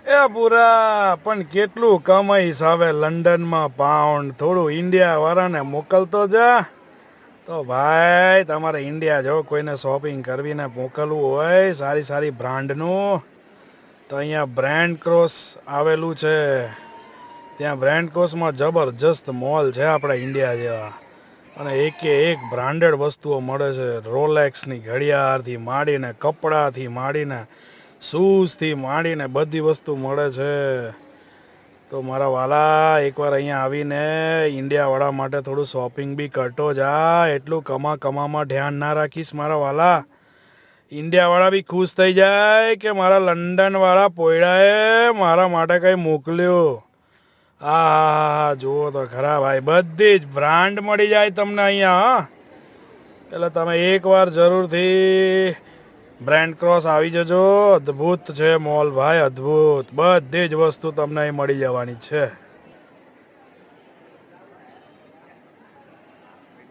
એ પૂરા પણ કેટલું કમાઈશ હવે લંડનમાં પાઉન્ડ થોડું ઇન્ડિયા વાળાને મોકલતો જા. તો ભાઈ તમારે ઇન્ડિયા જો કોઈને શોપિંગ કરવીને મોકલવું હોય સારી સારી બ્રાન્ડનું તો અહીંયા બ્રાન્ડ ક્રોસ આવેલું છે. ત્યાં બ્રાન્ડ ક્રોસમાં જબરજસ્ત મોલ છે આપણા ઇન્ડિયા જેવા, અને એકે એક બ્રાન્ડેડ વસ્તુઓ મળે છે. રોલેક્સની ઘડિયાળથી માંડીને કપડાથી માંડીને શૂઝથી માંડીને બધી વસ્તુ મળે છે. તો મારા વાલા એકવાર અહીંયા આવીને ઇન્ડિયાવાળા માટે થોડું શોપિંગ બી કરતો જા. એટલું કમામાં ધ્યાન ના રાખીશ મારા વાલા. ઇન્ડિયાવાળા બી ખુશ થઈ જાય કે મારા લંડનવાળા પોયડાએ મારા માટે કંઈ મોકલ્યું. હા જુઓ તો ખરા ભાઈ, બધી જ બ્રાન્ડ મળી જાય તમને અહીંયા. એટલે તમે એકવાર જરૂરથી બ્રાન્ડ ક્રોસ આવી જજો. અદ્ભુત છે મોલ ભાઈ, અદ્ભુત. બધી જ વસ્તુ તમને અહીં મળી જવાની છે.